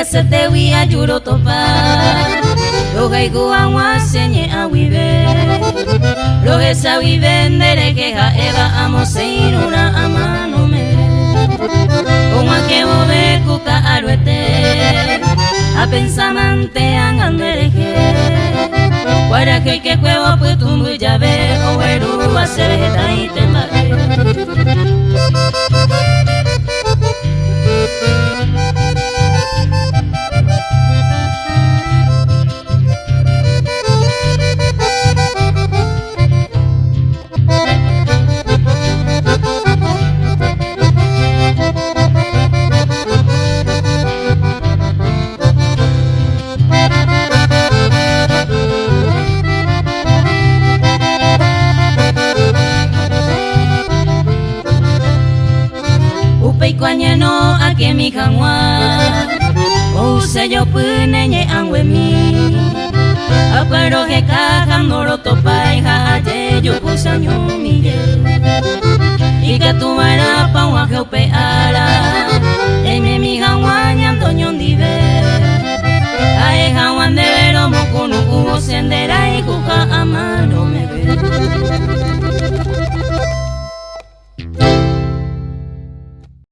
se te wia yuro topa Rogai guangwa senye awibe Roge sa wibe ndere queja eva amo seinura amanome Oma que bobe kuka aruete A pensamante angandereje Guara que cuevo putumbu llave O veru a se vegeta y te mare Kwanyano ake mi kangwa O se yo pune nye angwe mi Aparo ke kaka noro topai ha aje yo kusanyo mi ye Ika tu mara pa wa ke upe a